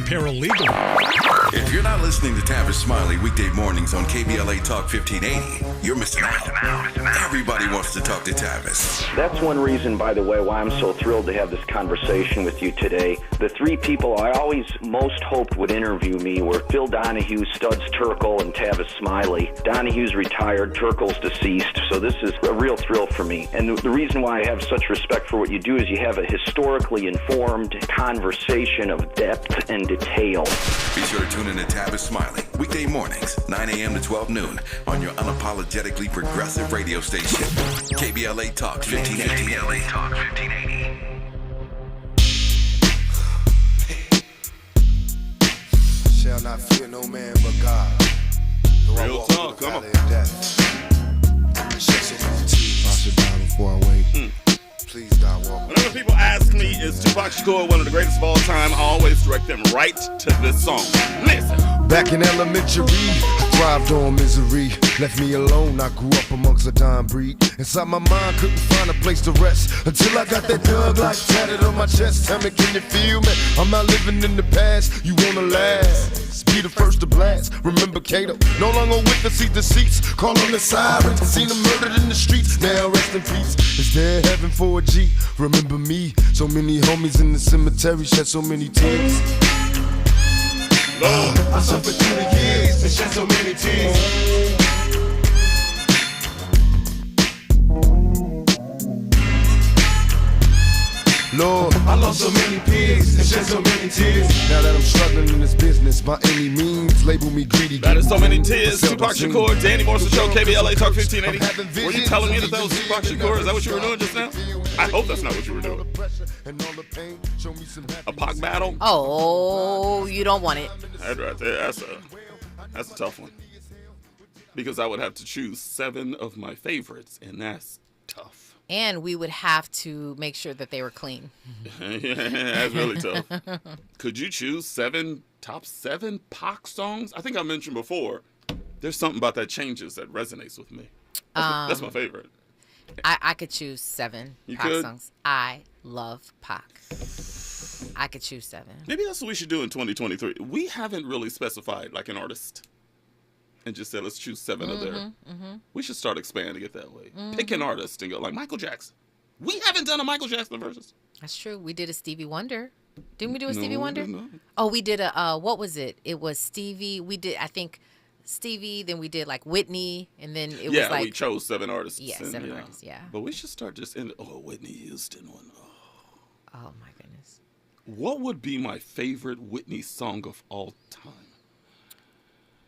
paralegal. If you're not listening to Tavis Smiley weekday mornings on KBLA Talk 1580, you're missing out. Everybody wants to talk to Tavis. That's one reason, by the way, why I'm so thrilled to have this conversation with you today. The three people I always most hoped would interview me were Phil Donahue, Studs Terkel, and Tavis Smiley. Donahue's retired, Terkel's deceased, so this is a real thrill for me. And the reason why I have such respect for what you do is you have a historically informed conversation of depth and detail. Be sure to tune in to Tavis Smiley weekday mornings, 9 a.m. to 12 noon on your unapologetically progressive radio station, KBLA Talk 1580. KBLA Talk 1580. Shall not fear no man but God. Real talk, come on. Sit down before I wait. Please, God, walk. Whenever people ask me, is Tupac Shakur one of the greatest of all time, I always direct them right to this song. Listen. Back in elementary, I thrived on misery. Left me alone, I grew up amongst a dying breed. Inside my mind, couldn't find a place to rest until I got that Thug Life tatted on my chest. Tell me, can you feel me? I'm not living in the past, you wanna last. Be the first to blast. Remember Kato, no longer with us, see the seats. Call on the sirens, seen them murdered in the streets. Now rest in peace. Is there heaven for a G? Remember me, so many homies in the cemetery shed so many tears. I suffered through the years and shed so many tears. Lord, I lost so many peers and shed so many tears. Now that I'm struggling in this business, by any means, label me greedy. That is so many tears. Tupac Shakur, Danny Morrison Show, KBLA Talk 1580. Were you telling me that was Tupac Shakur? Is that what you were doing just now? I hope that's not what you were doing. A Pac battle? Oh, you don't want it. That right there, that's a tough one. Because I would have to choose 7 of my favorites, and that's tough. And we would have to make sure that they were clean. Yeah, that's really tough. Could you choose top 7 Pac songs? I think I mentioned before, there's something about that changes that resonates with me. That's my favorite. I could choose 7 Pac songs. I love Pac. I could choose 7. Maybe that's what we should do in 2023. We haven't really specified like an artist and just said, let's choose 7 of their. We should start expanding it that way. Pick an artist and go like Michael Jackson. We haven't done a Michael Jackson versus. That's true. We did a Stevie Wonder. Didn't we do a Stevie Wonder? No. Oh, we did a, what was it? It was Stevie. We did, I think, Stevie, then we did like Whitney, and then it was like. Yeah, we chose 7 artists. Yeah, 7 artists, yeah. But we should start just in, Whitney Houston one. Oh, my goodness. What would be my favorite Whitney song of all time?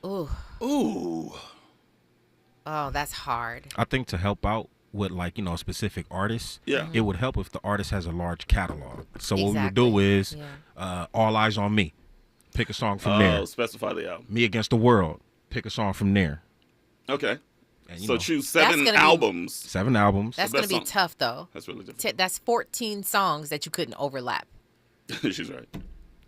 Ooh. Oh, that's hard. I think to help out with like, a specific artist, it would help if the artist has a large catalog. So what we would do is All Eyes on Me. Pick a song from there. Specify the album. Me Against the World. Pick a song from there. Okay. And, so choose 7 albums. 7 albums. That's going to be tough, though. That's really difficult. That's 14 songs that you couldn't overlap. She's right.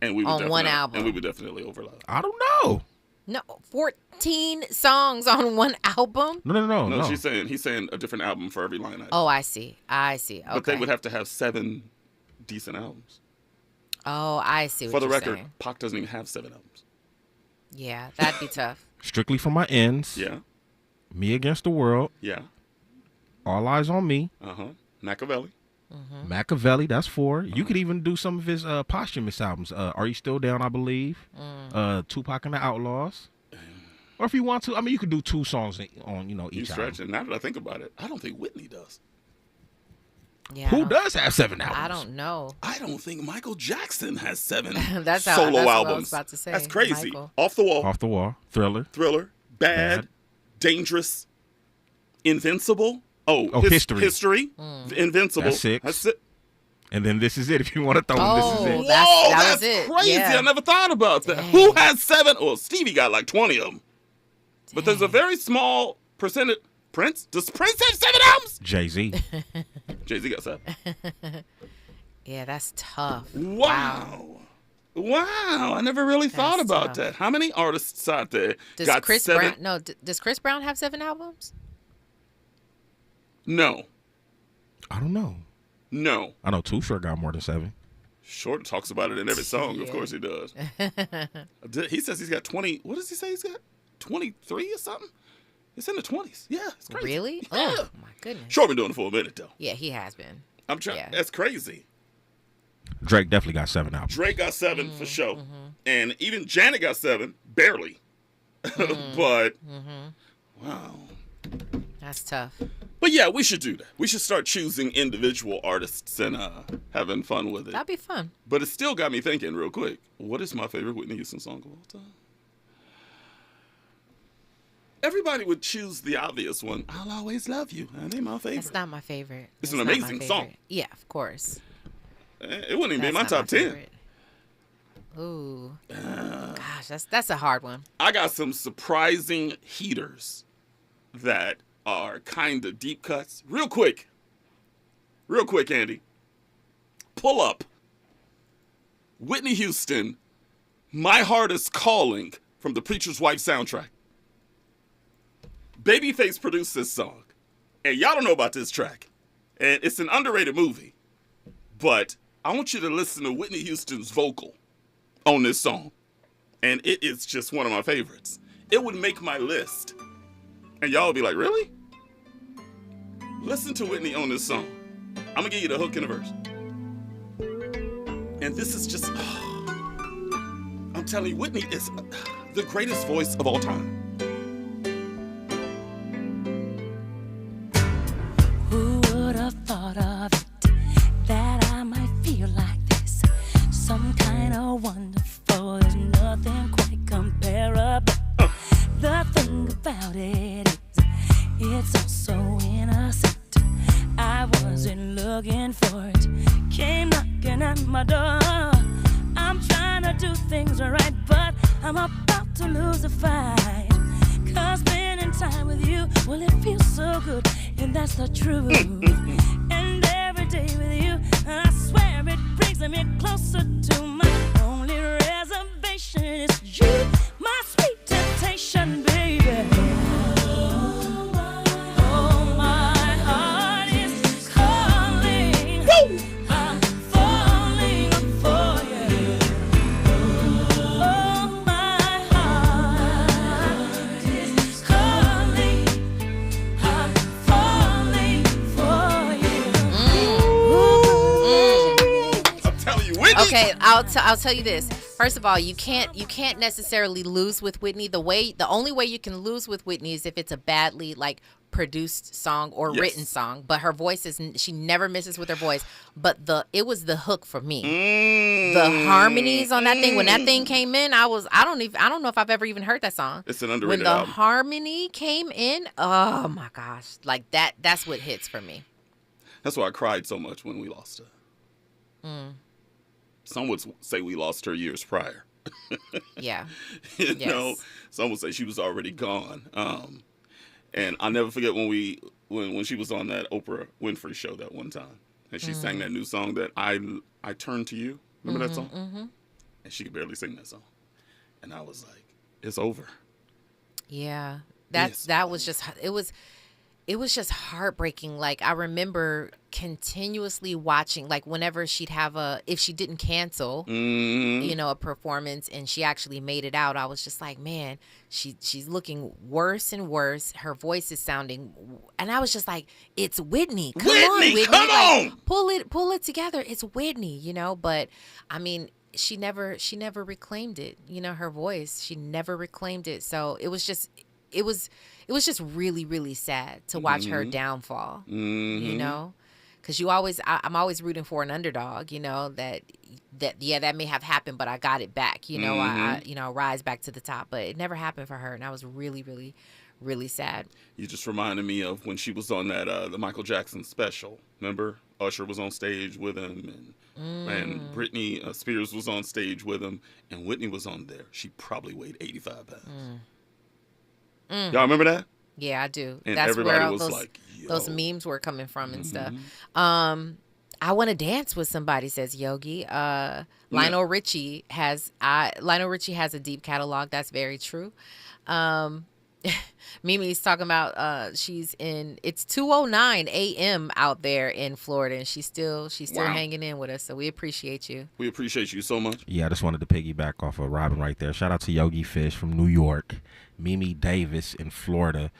And we would on one album. And we would definitely overlap. I don't know. No, 14 songs on one album? No. He's saying a different album for every line item. Oh, I see. Okay. But they would have to have 7 decent albums. Oh, I see what For the you're record, saying. Pac doesn't even have 7 albums. Yeah, that'd be tough. Strictly for my ends. Yeah. Me Against the World. Yeah. All Eyes on Me. Machiavelli. Machiavelli, that's 4. You could even do some of his posthumous albums. Are You Still Down, I believe. Tupac and the Outlaws. Or if you want to, you could do 2 songs on, each You stretch album. it. Now that I think about it, I don't think Whitney does. Yeah, Who does have 7 albums? I don't know. I don't think Michael Jackson has 7 that's solo albums. What I was about to say. That's crazy. Michael. Off the Wall. Off the Wall. Thriller. Bad. Dangerous. Invincible. History. Invincible. That's 6. That's it. And then This Is It if you want to throw in This Is It. That's was it. crazy. Yeah. I never thought about that. Dang. Who has 7? Well, Stevie got like 20 of them. But there's a very small percentage. Prince? Does Prince have 7 albums? Jay-Z. Jay-Z got 7. Yeah, that's tough. Wow. I never really thought about tough. that. How many artists out there Does got Chris 7? Brown? No, does Chris Brown have 7 albums? No. I don't know. No. I know Too Short got more than 7. Short talks about it in every song. Of course he does. He says he's got 20. What does he say he's got? 23 or something? It's in the 20s. Yeah, it's crazy. Really? Yeah. Oh, my goodness. Short been doing it for a minute, though. Yeah, he has been. I'm trying. Yeah. That's crazy. Drake definitely got 7 albums. Drake got 7 for sure. And even Janet got 7, barely. But, wow. That's tough. But yeah, we should do that. We should start choosing individual artists and having fun with it. That'd be fun. But it still got me thinking real quick. What is my favorite Whitney Houston song of all time? Everybody would choose the obvious one. I'll always love you. That ain't my favorite. It's not my favorite. It's an amazing song. Yeah, of course. It wouldn't even be in my That's top not 10. favorite. Ooh. Gosh, that's a hard one. I got some surprising heaters that are kind of deep cuts. Real quick, Andy. Pull up. Whitney Houston, My Heart Is Calling from the Preacher's Wife soundtrack. Babyface produced this song. And y'all don't know about this track. And it's an underrated movie. But I want you to listen to Whitney Houston's vocal on this song. And it is just one of my favorites. It would make my list. And y'all would be like, really? Listen to Whitney on this song. I'm going to give you the hook and the verse. And this is just, I'm telling you, Whitney is the greatest voice of all time. Who would have thought of it, that I might feel like this? Some kind of wonderful, there's nothing quite comparable. The thing about it is, it's all so innocent. I wasn't looking for it, came knocking at my door. I'm trying to do things right, but I'm about to lose a fight. 'Cause spending time with you, well, it feels so good, and that's the truth. And every day with you, I swear it brings me closer to my only reservation is you, my sweet temptation, baby. Oh, my heart is calling. I'm falling for you. Oh, my heart is calling. I'm falling for you. I'm telling you, Whitney. Okay, I'll tell you this. First of all, you can't necessarily lose with Whitney. The only way you can lose with Whitney is if it's a badly produced song or written song. But her voice she never misses with her voice. But it was the hook for me. The harmonies on that thing, when that thing came in, I don't know if I've ever even heard that song. It's an underrated When the album. harmony came in, oh my gosh, that's what hits for me. That's why I cried so much when we lost her. Some would say we lost her years prior. Yeah. You Yes. know, some would say she was already gone. And I'll never forget when she was on that Oprah Winfrey show that one time. And she sang that new song that I Turn to You. Remember that song? Mm-hmm. And she could barely sing that song. And I was like, it's over. Yeah. Yes. That was just it was just heartbreaking. I remember continuously watching, whenever she'd have if she didn't cancel, a performance and she actually made it out, I was just like, man, she's looking worse and worse. Her voice is sounding, and I was just like, it's Whitney. Come on, Whitney. Come on. Pull it together. It's Whitney, but I mean, she never reclaimed it, her voice. She never reclaimed it. So it was just really, really sad to watch her downfall, because I'm always rooting for an underdog, that may have happened, but I got it back, I rise back to the top, but it never happened for her. And I was really, really, really sad. You just reminded me of when she was on that the Michael Jackson special. Remember, Usher was on stage with him, and Britney Spears was on stage with him, and Whitney was on there. She probably weighed 85 pounds. Y'all remember that? Yeah, I do. And That's everybody where all was like, yo. those memes were coming from and stuff. I want to dance with somebody, says Yogi. Lionel Richie has a deep catalog. That's very true. Mimi's talking about she's in. It's 2:09 a.m. out there in Florida, and she's still hanging in with us. So we appreciate you. We appreciate you so much. Yeah, I just wanted to piggyback off of Robin right there. Shout out to Yogi Fish from New York, Mimi Davis in Florida.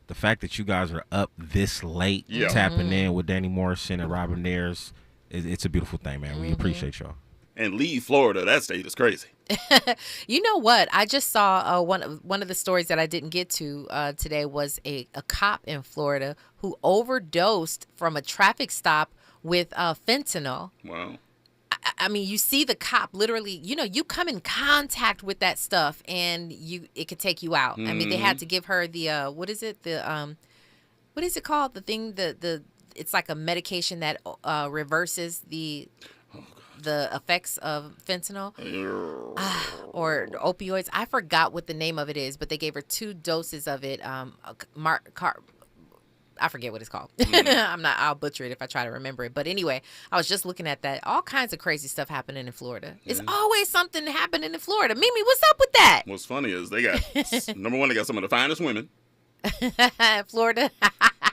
The fact that you guys are up this late tapping in with Danny Morrison and Robin Nares, it's a beautiful thing, man. We appreciate y'all. And leave Florida. That state is crazy. You know what? I just saw one of the stories that I didn't get to today was a cop in Florida who overdosed from a traffic stop with fentanyl. Wow. I mean, you see the cop literally, you come in contact with that stuff and it could take you out. I mean, they had to give her the, what is it? What is it called? The thing, it's like a medication that reverses the effects of fentanyl or opioids. I forgot what the name of it is, but they gave her 2 doses of it. I forget what it's called. I'll butcher it if I try to remember it. But anyway, I was just looking at that. All kinds of crazy stuff happening in Florida. It's always something happening in Florida. Mimi, what's up with that? What's funny is they got, number one, they got some of the finest women. Florida.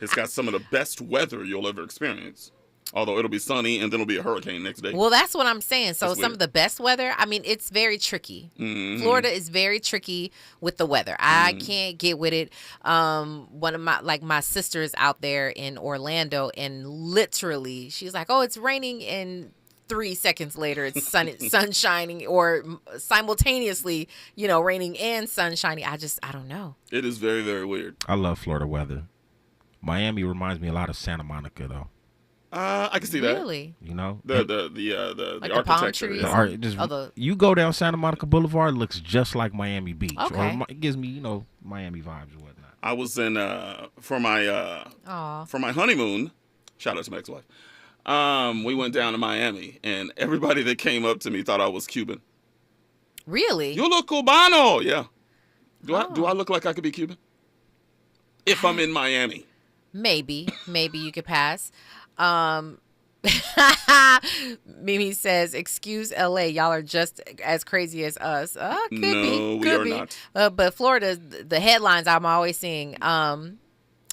It's got some of the best weather you'll ever experience. Although it'll be sunny and then it'll be a hurricane next day. Well, that's what I'm saying. So That's some weird. of the best weather, I mean, it's very tricky. Mm-hmm. Florida is very tricky with the weather. I can't get with it. One of my sister is out there in Orlando, and literally she's like, oh, it's raining, and 3 seconds later it's sun shining, or simultaneously, raining and sun shining. I don't know. It is very, very weird. I love Florida weather. Miami reminds me a lot of Santa Monica, though. I can see that. Really? You know, The Like the palm architecture. trees? Yeah. You go down Santa Monica Boulevard, it looks just like Miami Beach. Okay. Or it gives me, Miami vibes or whatnot. I was in for my honeymoon. Shout out to my ex-wife. We went down to Miami, and everybody that came up to me thought I was Cuban. Really? You look Cubano. Yeah. Do I look like I could be Cuban? If I'm in Miami. Maybe you could pass. Mimi says, "Excuse LA, y'all are just as crazy as us." Could be. We are not. But Florida, the headlines I'm always seeing.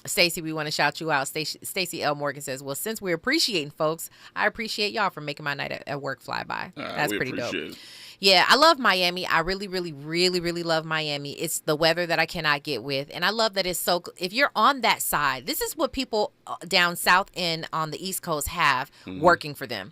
Stacy, we want to shout you out. Stacy L. Morgan says, "Well, since we're appreciating folks, I appreciate y'all for making my night at work fly by." That's pretty dope. It. Yeah, I love Miami. I really, really, really, really love Miami. It's the weather that I cannot get with. And I love that it's so, if you're on that side, this is what people down south and on the East Coast have working for them.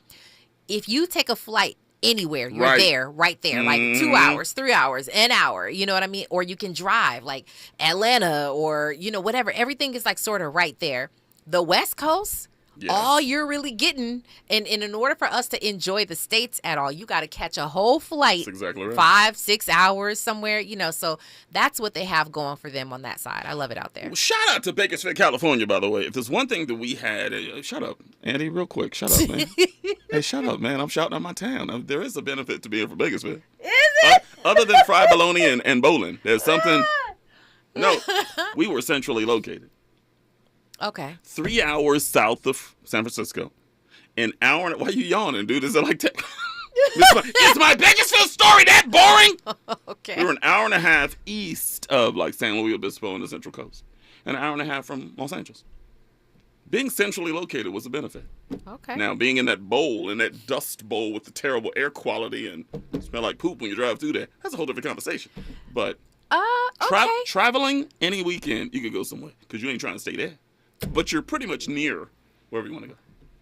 If you take a flight anywhere, you're right there, like 2 hours, 3 hours, an hour, you know what I mean? Or you can drive like Atlanta or, whatever. Everything is like sort of right there. The West Coast, all you're really getting, and in order for us to enjoy the States at all, you got to catch a whole flight. That's exactly right. 5-6 hours somewhere, so that's what they have going for them on that side. I love it out there. Well, shout out to Bakersfield, California, by the way. If there's one thing that we had, shut up, Andy, real quick. Shut up, man. Hey, shut up, man. I'm shouting out my town. There is a benefit to being from Bakersfield. Is it? Other than fried bologna and bowling, there's something. No, we were centrally located. Okay. 3 hours south of San Francisco. An hour. Why are you yawning, dude? Is it like that? Is my Bakersfield story that boring? Okay. We were an hour and a half east of like San Luis Obispo on the Central Coast. An hour and a half from Los Angeles. Being centrally located was a benefit. Okay. Now, being in that bowl, in that dust bowl with the terrible air quality and smell like poop when you drive through there, that's a whole different conversation. But okay. Traveling any weekend, you could go somewhere because you ain't trying to stay there. But you're pretty much near wherever you want to go.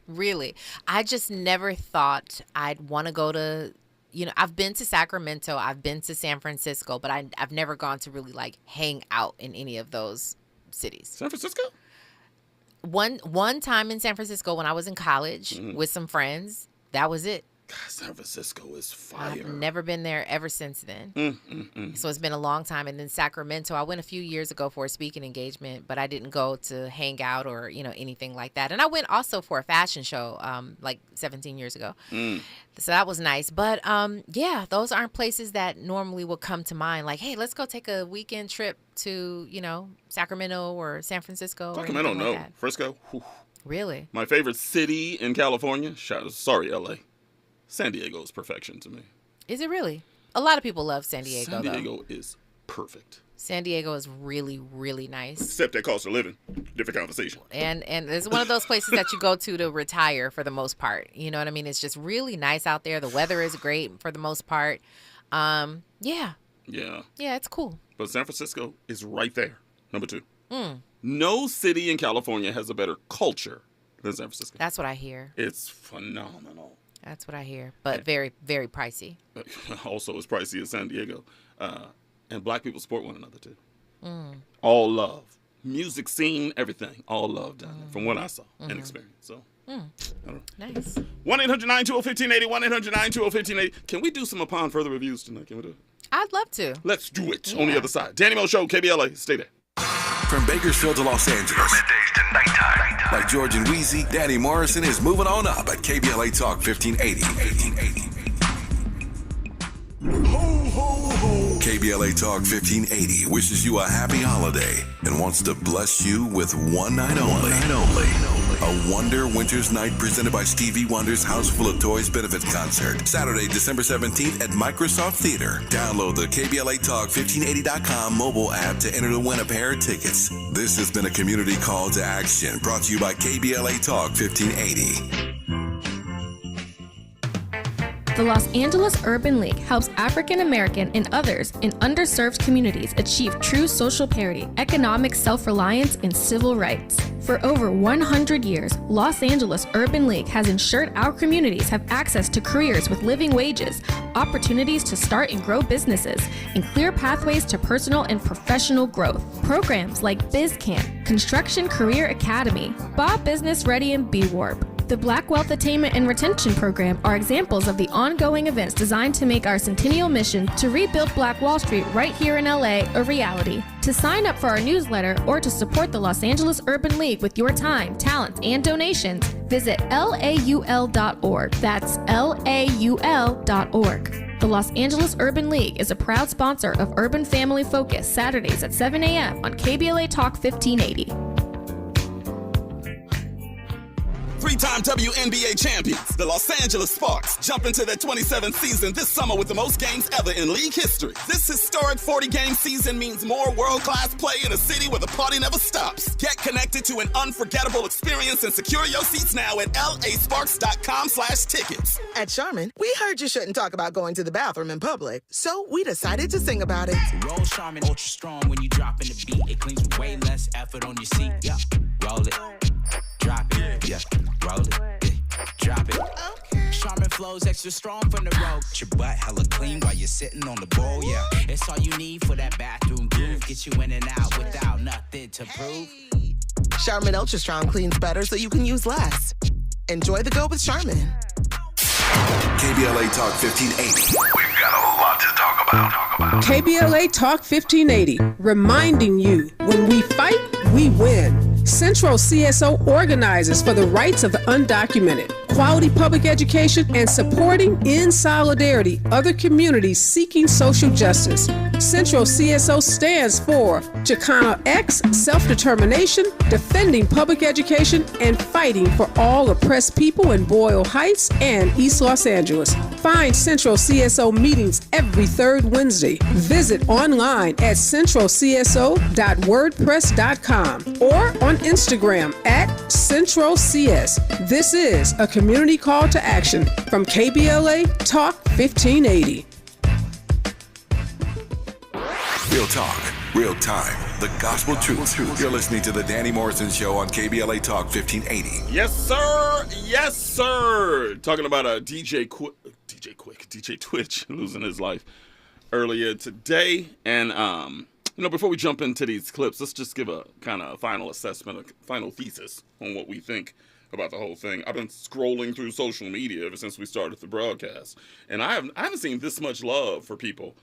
Really? I just never thought I'd want to go to, I've been to Sacramento, I've been to San Francisco, but I've never gone to really like hang out in any of those cities. San Francisco? One time in San Francisco when I was in college with some friends, that was it. God, San Francisco is fire. I've never been there ever since then. So it's been a long time. And then Sacramento, I went a few years ago for a speaking engagement, but I didn't go to hang out or, anything like that. And I went also for a fashion show like 17 years ago. So that was nice. But yeah, those aren't places that normally would come to mind. Like, hey, let's go take a weekend trip to, Sacramento or San Francisco. Sacramento, no. Like Frisco. Whew. Really? My favorite city in California. Sorry, LA. San Diego is perfection to me. Is it really? A lot of people love San Diego, San Diego is perfect. San Diego is really, really nice. Except that cost of living. Different conversation. And it's one of those places that you go to retire for the most part. You know what I mean? It's just really nice out there. The weather is great for the most part. Yeah. Yeah. Yeah, it's cool. But San Francisco is right there. Number 2. No city in California has a better culture than San Francisco. That's what I hear. It's phenomenal. That's what I hear. But very, very pricey. Also, it's pricey as San Diego. And black people support one another, too. All love. Music scene, everything. All love down there, from what I saw and experienced. So, I don't know. Nice. 1-800-920-1580, 1-800-920-1580. Can we do some Upon Further reviews tonight? Can we do it? I'd love to. Let's do it on the other side. Danny Mo Show, KBLA. Stay there. From Bakersfield to Los Angeles. Middays to nighttime. Like George and Wheezy, Danny Morrison is moving on up at KBLA Talk 1580. KBLA Talk 1580 wishes you a happy holiday and wants to bless you with one night only. A Wonder Winter's Night presented by Stevie Wonder's House Full of Toys benefit concert. Saturday, December 17th at Microsoft Theater. Download the KBLA Talk 1580.com mobile app to enter to win a pair of tickets. This has been a community call to action brought to you by KBLA Talk 1580. The Los Angeles Urban League helps African American and others in underserved communities achieve true social parity, economic self-reliance, and civil rights. For over 100 years, Los Angeles Urban League has ensured our communities have access to careers with living wages, opportunities to start and grow businesses, and clear pathways to personal and professional growth. Programs like BizCamp, Construction Career Academy, Bob Business Ready, and B-Warp. The Black Wealth Attainment and Retention Program are examples of the ongoing events designed to make our centennial mission to rebuild Black Wall Street right here in LA a reality. To sign up for our newsletter or to support the Los Angeles Urban League with your time, talent, and donations, visit laul.org. That's laul.org. The Los Angeles Urban League is a proud sponsor of Urban Family Focus, Saturdays at 7 a.m. on KBLA Talk 1580. Three-time WNBA champions, the Los Angeles Sparks, jump into their 27th season this summer with the most games ever in league history. This historic 40-game season means more world-class play in a city where the party never stops. Get connected to an unforgettable experience and secure your seats now at lasparks.com/tickets. At Charmin, we heard you shouldn't talk about going to the bathroom in public, so we decided to sing about it. Roll Charmin Ultra Strong when you drop in the beat. It cleans with way less effort on your seat. Yeah, roll it. Drop it, yeah, roll it, yeah, drop it. Charmin flows extra strong from the road. Your butt hella clean while you're sitting on the bowl, yeah. It's all you need for that bathroom groove. Get you in and out without nothing to prove. Charmin Ultra Strong cleans better so you can use less. Enjoy the go with Charmin. KBLA Talk 1580. We've got a lot to talk about. KBLA Talk 1580, reminding you, when we fight, we win. Central CSO organizes for the rights of the undocumented, quality public education, and supporting in solidarity other communities seeking social justice. Central CSO stands for Chicano X, self-determination, defending public education, and fighting for all oppressed people in Boyle Heights and East Los Angeles. Find Central CSO meetings every third Wednesday. Visit online at centralcso.wordpress.com or on Instagram at CentralCS. This is a community call to action from KBLA Talk 1580. Real talk, real time, the gospel truth. You're listening to the Danny Morrison Show on KBLA Talk 1580. Yes, sir. Yes, sir. Talking about a DJ Twitch losing his life earlier today. And, before we jump into these clips, let's just give a kind of final assessment, a final thesis on what we think about the whole thing. I've been scrolling through social media ever since we started the broadcast, and I haven't seen this much love for people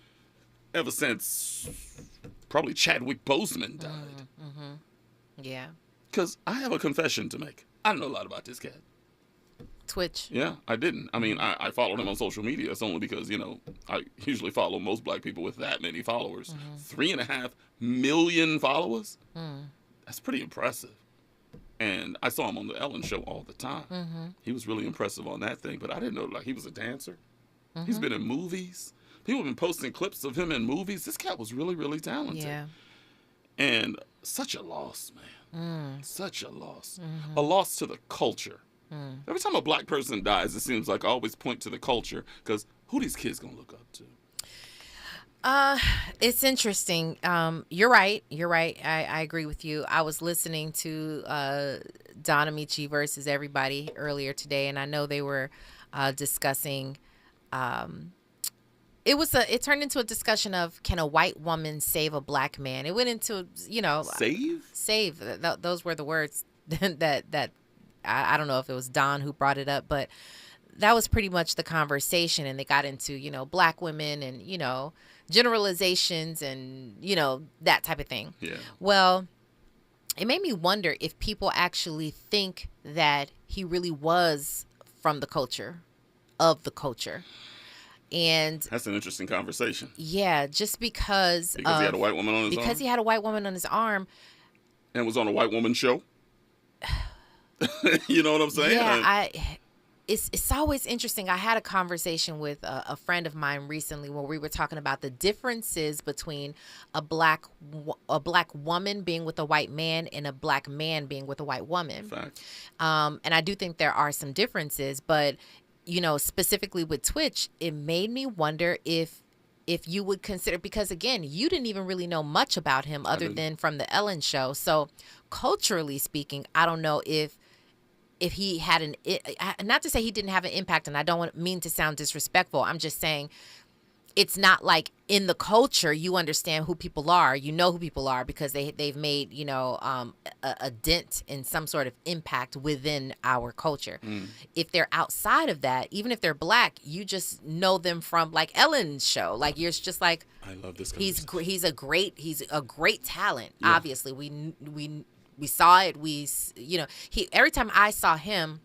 ever since probably Chadwick Boseman died. Mm-hmm. Yeah. Because I have a confession to make. I don't know a lot about this cat. Twitch. Yeah, I didn't. I mean, I followed him on social media. It's only because, I usually follow most black people with that many followers. 3.5 million followers? That's pretty impressive. And I saw him on the Ellen Show all the time. He was really impressive on that thing, but I didn't know, he was a dancer. He's been in movies. People have been posting clips of him in movies. This cat was really, really talented. Yeah. And such a loss, man. Such a loss. Mm-hmm. A loss to the culture. Every time a black person dies, it seems like I always point to the culture, because who these kids going to look up to? It's interesting. You're right. I agree with you. I was listening to Don Amici versus Everybody earlier today, and I know they were discussing. It turned into a discussion of, can a white woman save a black man? It went into, save. Those were the words that I don't know if it was Don who brought it up, but that was pretty much the conversation. And they got into, black women and, generalizations and, that type of thing. Yeah. Well, it made me wonder if people actually think that he really was from the culture, of the culture. And that's an interesting conversation. Yeah, just because he had a white woman on his arm. Because he had a white woman on his arm. And was on a white woman show. You know what I'm saying? Yeah, it's always interesting. I had a conversation with a friend of mine recently where we were talking about the differences between a black woman being with a white man and a black man being with a white woman. Fact. And I do think there are some differences, but specifically with Twitch, it made me wonder if you would consider, because again, you didn't even really know much about him other than from the Ellen show. So culturally speaking, I don't know if he had not to say he didn't have an impact, and I don't mean to sound disrespectful. I'm just saying it's not like in the culture you understand who people are. You know who people are because they've made, a dent in some sort of impact within our culture. If they're outside of that, even if they're black, you just know them from like Ellen's show. Like you're just like, I love this. He's a great talent. Yeah. Obviously, we saw it. Every time I saw him,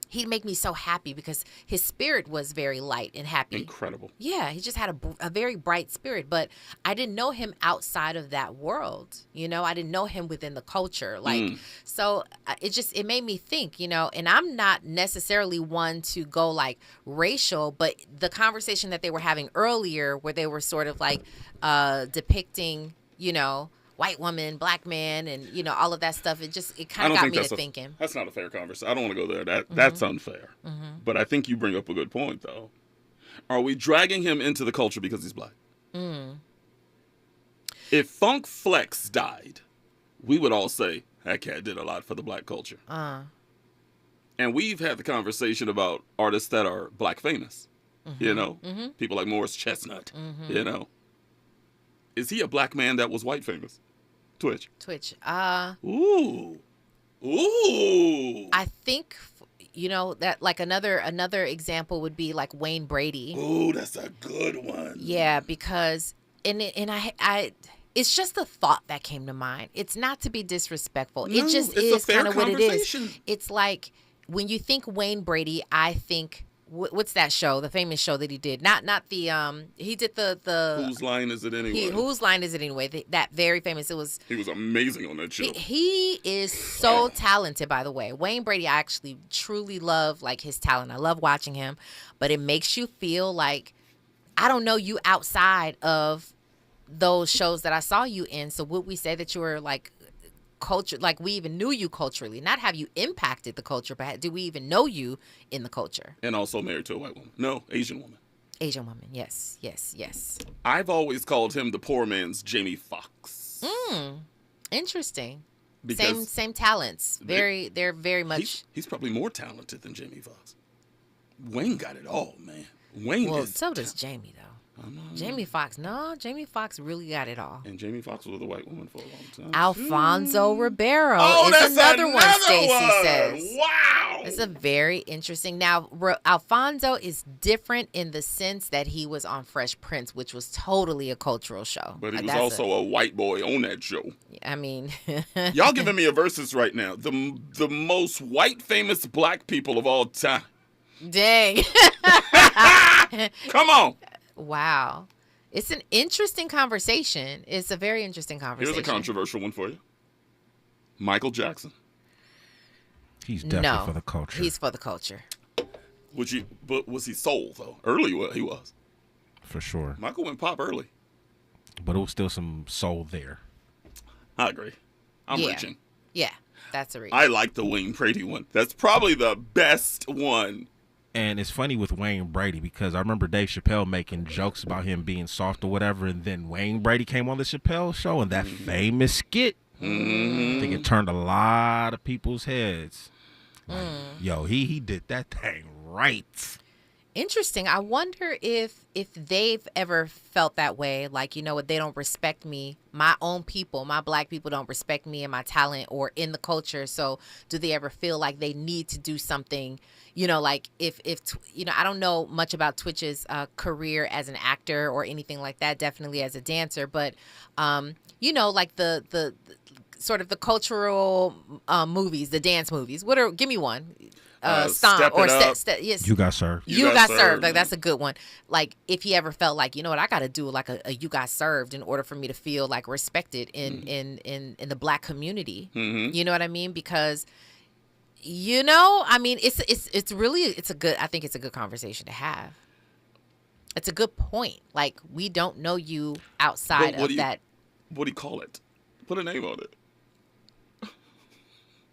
he'd make me so happy because his spirit was very light and happy. Incredible. Yeah, he just had a very bright spirit, but I didn't know him outside of that world. I didn't know him within the culture. So it made me think, and I'm not necessarily one to go like racial, but the conversation that they were having earlier where they were sort of like depicting, white woman, black man, and all of that stuff. It kind of got me to thinking. That's not a fair conversation. I don't want to go there. That's unfair. But I think you bring up a good point, though. Are we dragging him into the culture because he's black? If Funk Flex died, we would all say that cat did a lot for the black culture. And we've had the conversation about artists that are black famous. People like Morris Chestnut. Is he a black man that was white famous? Twitch. Ooh. I think, that like another example would be like Wayne Brady. Ooh, that's a good one. Yeah, because I it's just the thought that came to mind. It's not to be disrespectful. No, it just is kind of what it is. It's like when you think Wayne Brady, I think. What's that show? The famous show that he did. Not the he did the Whose Line Is It Anyway? Whose Line Is It Anyway? That very famous. He was amazing on that show. He is so talented, by the way. Wayne Brady, I actually truly love like his talent. I love watching him, but it makes you feel like I don't know you outside of those shows that I saw you in. So would we say that you were like culture, like we even knew you culturally, not have you impacted the culture, but do we even know you in the culture? And also married to a white woman. No, Asian woman. Yes. I've always called him the poor man's Jamie Foxx. Interesting. Same talents. They're very much. He's probably more talented than Jamie Foxx. Wayne got it all, man. Wayne so does Jamie though. Jamie Foxx really got it all. And Jamie Foxx was with a white woman for a long time. Alfonso Ribeiro is another one, Stacey says. Wow. It's a very interesting. Now, Alfonso is different in the sense that he was on Fresh Prince, which was totally a cultural show. But he was also a white boy on that show. I mean. Y'all giving me a versus right now. The most white famous black people of all time. Dang. Come on. Wow. It's an interesting conversation. It's a very interesting conversation. Here's a controversial one for you. Michael Jackson. He's definitely for the culture. He's for the culture. But was he soul, though? Early he was. For sure. Michael went pop early. But it was still some soul there. I agree. I'm reaching. Yeah, that's a reach. I like the Wayne Brady one. That's probably the best one. And it's funny with Wayne Brady because I remember Dave Chappelle making jokes about him being soft or whatever, and then Wayne Brady came on the Chappelle show and that famous skit. I think it turned a lot of people's heads. Like, yo, he did that thing right. Interesting. I wonder if they've ever felt that way, like, you know what, they don't respect me. My own people, my black people don't respect me and my talent or in the culture. So do they ever feel like they need to do something, you know, like if you know, I don't know much about Twitch's career as an actor or anything like that, definitely as a dancer, but you know, like the sort of the cultural movies, the dance movies. Give me one. Stomp or yes. You Got Served. You got served. Like, that's a good one. Like, if he ever felt like, you know what, I got to do like a You Got Served in order for me to feel like respected in the black community. You know what I mean? Because, you know, I mean, it's a good conversation to have. It's a good point. Like, we don't know you outside of that. What do you call it? Put a name on it.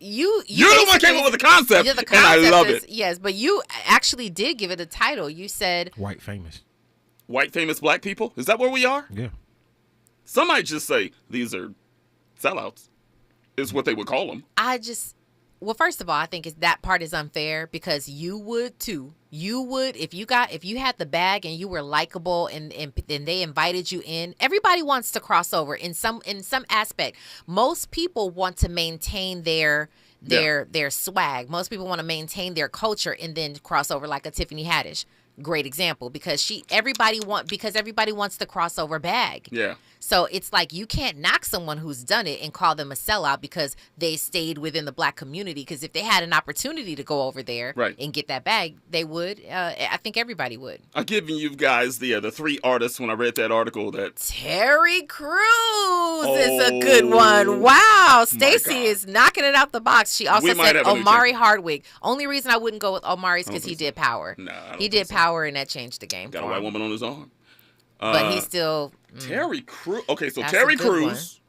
You're the one came up with the concept, and I love it. Yes, but you actually did give it a title. You said white famous black people. Is that where we are? Yeah. Some might just say these are sellouts. Is what they would call them. Well, first of all, I think that part is unfair because you would too. You would if you had the bag and you were likable and they invited you in. Everybody wants to cross over in some aspect. Most people want to maintain their swag. Most people want to maintain their culture and then cross over, like a Tiffany Haddish. Great example, because everybody wants the crossover bag. Yeah. So it's like you can't knock someone who's done it and call them a sellout because they stayed within the black community. Because if they had an opportunity to go over there and get that bag, they would. I think everybody would. I've given you guys the three artists when I read that article. That Terry Crews is a good one. Wow, Stacey is knocking it out the box. She also said Omari Hardwick. Only reason I wouldn't go with Omari is because he did Power. He did Power, and that changed the game. Got a white woman on his arm. But he's still Terry Crews. Okay, so Terry Crews.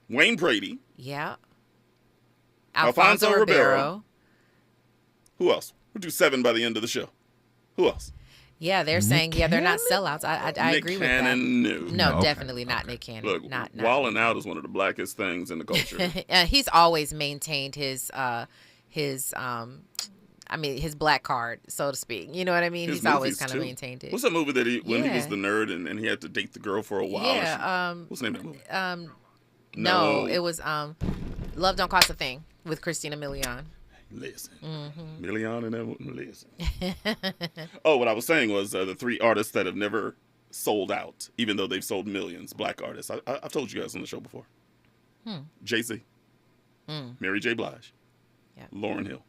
Wayne Brady. Yeah. Alfonso Ribeiro. Who else? We'll do 7 by the end of the show. Who else? Yeah, they're saying they're not sellouts. I agree with that. No, definitely not Nick Cannon. Look, not. Wildin' Out is one of the blackest things in the culture. He's always maintained his black card, so to speak. You know what I mean? He's always kind of maintained it. What's that movie that he was the nerd and he had to date the girl for a while? Yeah. What's the name of that movie? No, it was Love Don't Cost a Thing with Christina Milian. Listen. Milian and that listen. Oh, what I was saying was the 3 artists that have never sold out, even though they've sold millions, black artists. I've told you guys on the show before. Jay-Z, Mary J. Blige, Lauryn Hill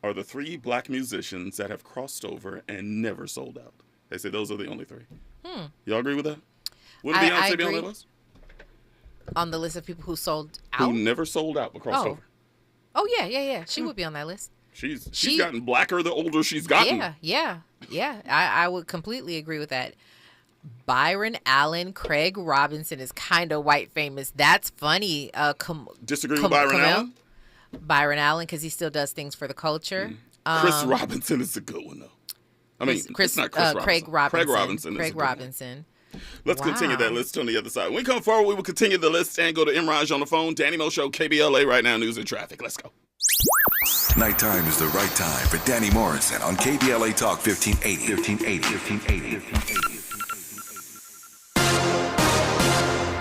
are the 3 black musicians that have crossed over and never sold out. They say those are the only 3. Y'all agree with that? Wouldn't Beyonce be on that list? On the list of people who sold out? Who never sold out but crossed over. Oh, yeah. She would be on that list. She's gotten blacker the older she's gotten. Yeah. I would completely agree with that. Byron Allen, Craig Robinson is kind of white famous. That's funny. Disagree with Byron Allen? Byron Allen, because he still does things for the culture. Chris Robinson is a good one, though. I mean, it's not Chris Robinson. Craig Robinson. Craig Robinson. Let's continue that list on the other side. When we come forward, we will continue the list and go to Imraj on the phone. Danny Mo Show, KBLA right now, news and traffic. Let's go. Nighttime is the right time for Danny Morrison on KBLA Talk 1580.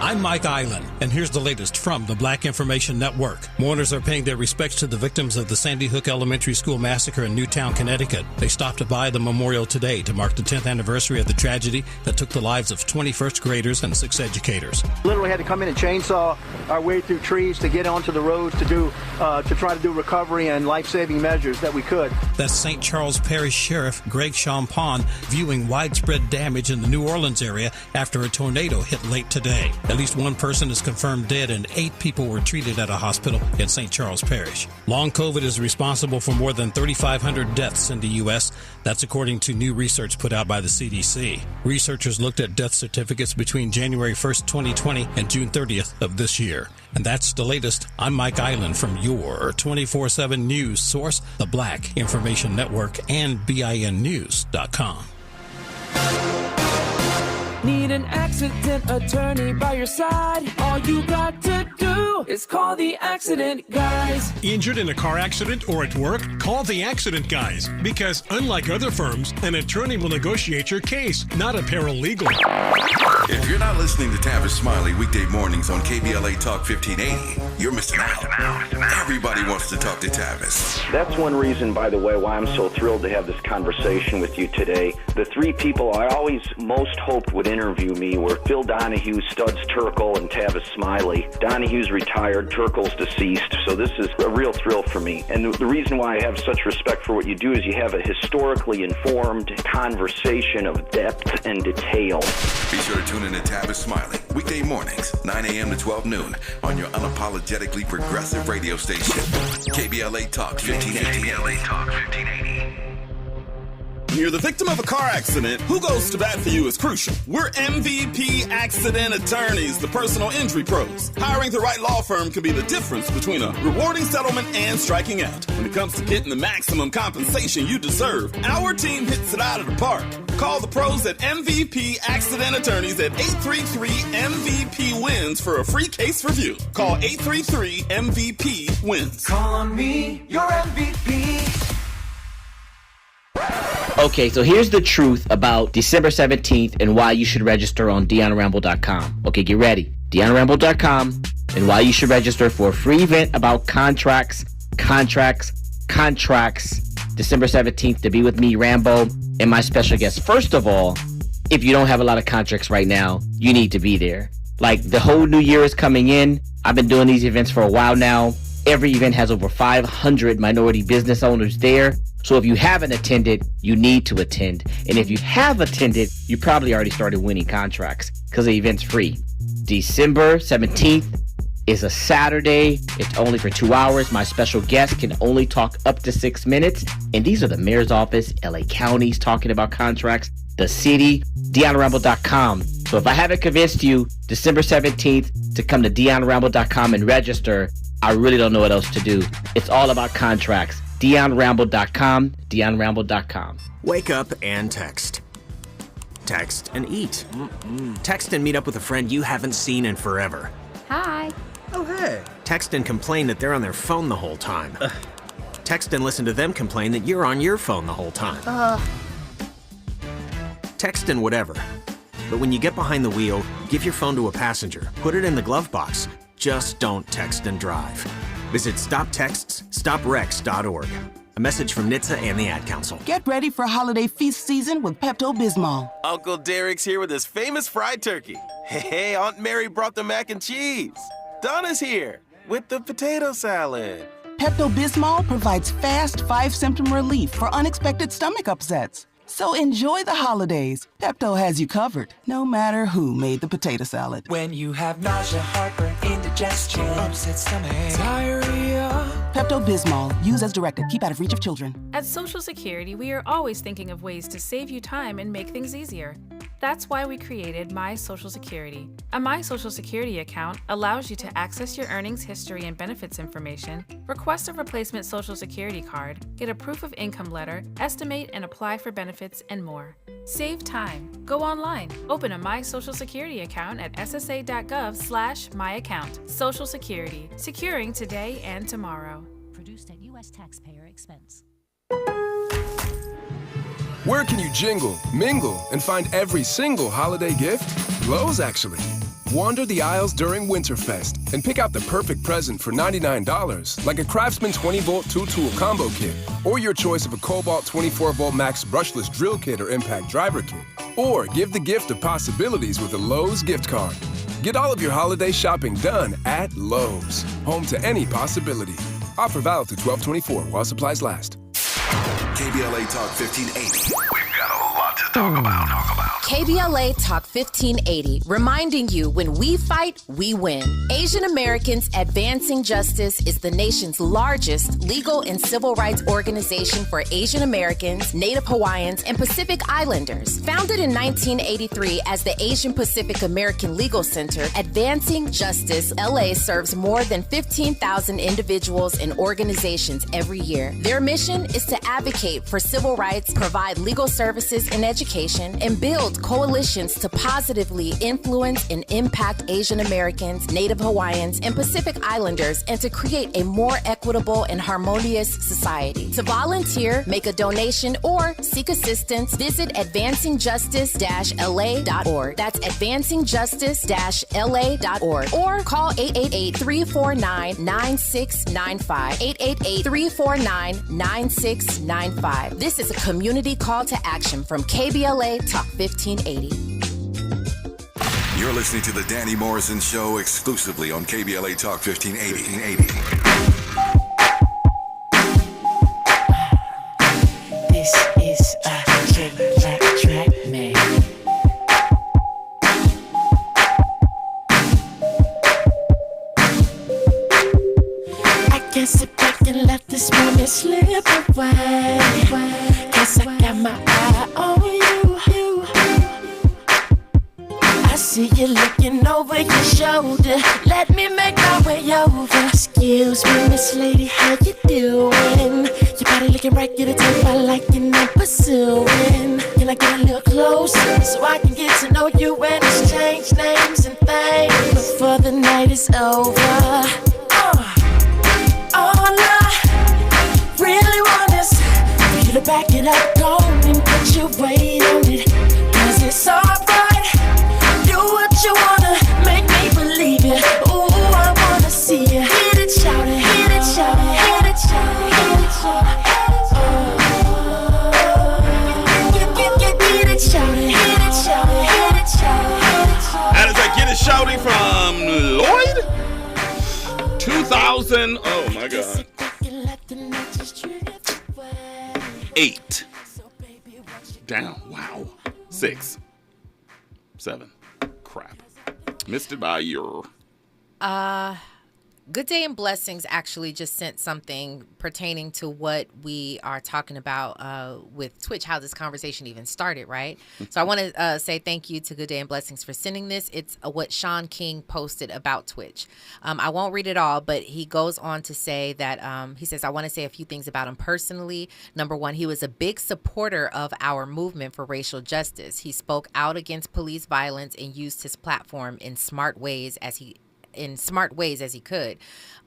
I'm Mike Island, and here's the latest from the Black Information Network. Mourners are paying their respects to the victims of the Sandy Hook Elementary School massacre in Newtown, Connecticut. They stopped by the memorial today to mark the 10th anniversary of the tragedy that took the lives of 20 first graders and 6 educators. Literally had to come in and chainsaw our way through trees to get onto the roads to try to do recovery and life-saving measures that we could. That's St. Charles Parish Sheriff Greg Champagne viewing widespread damage in the New Orleans area after a tornado hit late today. At least one person is confirmed dead and 8 people were treated at a hospital in St. Charles Parish. Long COVID is responsible for more than 3,500 deaths in the U.S. That's according to new research put out by the CDC. Researchers looked at death certificates between January 1st, 2020 and June 30th of this year. And that's the latest. I'm Mike Island from your 24/7 news source, the Black Information Network, and BINnews.com. Need an accident attorney by your side? All you got to do is call the Accident Guys. Injured in a car accident or at work? Call the Accident Guys, because unlike other firms, an attorney will negotiate your case, not a paralegal. If you're not listening to Tavis Smiley weekday mornings on KBLA Talk 1580, you're missing out. Everybody wants to talk to Tavis. That's one reason, by the way, why I'm so thrilled to have this conversation with you today. The 3 people I always most hoped would interview me were Phil Donahue, Studs Terkel, and Tavis Smiley. Donahue's retired, Terkel's deceased, so this is a real thrill for me. And the reason why I have such respect for what you do is you have a historically informed conversation of depth and detail. Be sure to tune in to Tavis Smiley weekday mornings, 9 a.m. to 12 noon on your unapologetically progressive radio station, KBLA Talk 1580. KBLA Talk 1580. When you're the victim of a car accident, who goes to bat for you is crucial. We're MVP Accident Attorneys, the personal injury pros. Hiring the right law firm can be the difference between a rewarding settlement and striking out. When it comes to getting the maximum compensation you deserve, our team hits it out of the park. Call the pros at MVP Accident Attorneys at 833-MVP-WINS for a free case review. Call 833-MVP-WINS. Call on me, your MVP. Okay, so here's the truth about December 17th and why you should register on DeonRamble.com. Okay, get ready. DeonRamble.com and why you should register for a free event about contracts. December 17th to be with me, Rambo, and my special guest. First of all, if you don't have a lot of contracts right now, you need to be there. Like, the whole new year is coming in. I've been doing these events for a while now. Every event has over 500 minority business owners there. So if you haven't attended, you need to attend. And if you have attended, you probably already started winning contracts because the event's free. December 17th is a Saturday. It's only for 2 hours. My special guest can only talk up to 6 minutes. And these are the mayor's office, LA counties talking about contracts, the city, DeonRamble.com. So if I haven't convinced you December 17th to come to DeonRamble.com and register, I really don't know what else to do. It's all about contracts. DeonRamble.com, DeonRamble.com. Wake up and text. Text and eat. Text and meet up with a friend you haven't seen in forever. Hi. Oh, hey. Text and complain that they're on their phone the whole time. Text and listen to them complain that you're on your phone the whole time. Text and whatever. But when you get behind the wheel, give your phone to a passenger. Put it in the glove box. Just don't text and drive. Visit StopTextsStopWrecks.org. A message from NHTSA and the Ad Council. Get ready for holiday feast season with Pepto-Bismol. Uncle Derek's here with his famous fried turkey. Hey, Aunt Mary brought the mac and cheese. Donna's here with the potato salad. Pepto-Bismol provides fast 5-symptom relief for unexpected stomach upsets. So enjoy the holidays. Pepto has you covered, no matter who made the potato salad. When you have nausea, heartburn, indigestion, upset stomach, diarrhea. Pepto-Bismol. Use as directed. Keep out of reach of children. At Social Security, we are always thinking of ways to save you time and make things easier. That's why we created My Social Security. A My Social Security account allows you to access your earnings history and benefits information, request a replacement Social Security card, get a proof of income letter, estimate and apply for benefits, and more. Save time. Go online. Open a My Social Security account at ssa.gov/myaccount. Social Security. Securing today and tomorrow. Produced at U.S. taxpayer expense. Where can you jingle, mingle, and find every single holiday gift? Lowe's, actually. Wander the aisles during Winterfest and pick out the perfect present for $99, like a Craftsman 20-volt 2-tool combo kit, or your choice of a Cobalt 24-volt Max brushless drill kit or impact driver kit. Or give the gift of possibilities with a Lowe's gift card. Get all of your holiday shopping done at Lowe's, home to any possibility. Offer valid through 12/24 while supplies last. KBLA Talk 1580. We've got a lot to talk about. KBLA Talk 1580, reminding you when we fight, we win. Asian Americans Advancing Justice is the nation's largest legal and civil rights organization for Asian Americans, Native Hawaiians, and Pacific Islanders. Founded in 1983 as the Asian Pacific American Legal Center, Advancing Justice LA serves more than 15,000 individuals and organizations every year. Their mission is to advocate for civil rights, provide legal services and education, and build coalitions to positively influence and impact Asian Americans, Native Hawaiians, and Pacific Islanders, and to create a more equitable and harmonious society. To volunteer, make a donation, or seek assistance, visit advancingjustice-la.org. That's advancingjustice-la.org. Or call 888-349-9695. 888-349-9695. This is a community call to action from KBLA Talk 1580. You're listening to the Danny Morrison Show exclusively on KBLA Talk 1580. This is a track, man. I can't sit back and let this moment slip away. Cause I got my eye on you. I see you looking over your shoulder. Let me make my way over. Excuse me, Miss Lady, how you doing? Your body looking right, get a type I like and I'm pursuing. Can I get a little closer so I can get to know you and exchange names and things before the night is over? All I really want is for you to back it up, go and put your weight on it. Cause it's alright. Do what you wanna, make me believe it. Ooh, I wanna see you. Hit it, shout it, hit it, shout it, hit it, shout it, hit it, shout it. Get it, shout it, hit it, shout it, hit it, shout it, hit it, shout it. That is a Get It Shouty from Lloyd. 2000. Oh my God. 8. Down. Wow. 6. 7. Crap. Missed it by a year. Good Day and Blessings actually just sent something pertaining to what we are talking about with Twitch, how this conversation even started, right? So I want to say thank you to Good Day and Blessings for sending this. It's what Sean King posted about Twitch. I won't read it all, but he goes on to say that, he says, I want to say a few things about him personally. Number one, he was a big supporter of our movement for racial justice. He spoke out against police violence and used his platform in smart ways as he could.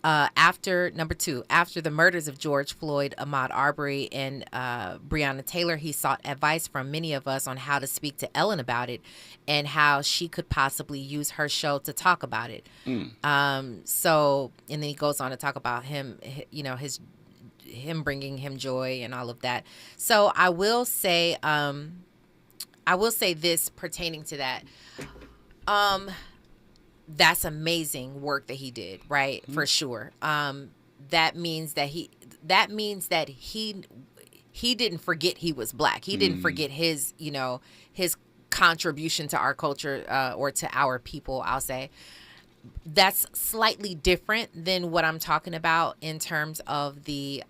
After the murders of George Floyd, Ahmaud Arbery, and Breonna Taylor, he sought advice from many of us on how to speak to Ellen about it and how she could possibly use her show to talk about it. And then he goes on to talk about him, him bringing him joy and all of that. So I will say this pertaining to that. That's amazing work that he did, right? Mm-hmm. For sure. That means that he didn't forget he was black. He didn't forget his contribution to our culture or to our people, I'll say. That's slightly different than what I'm talking about in terms of the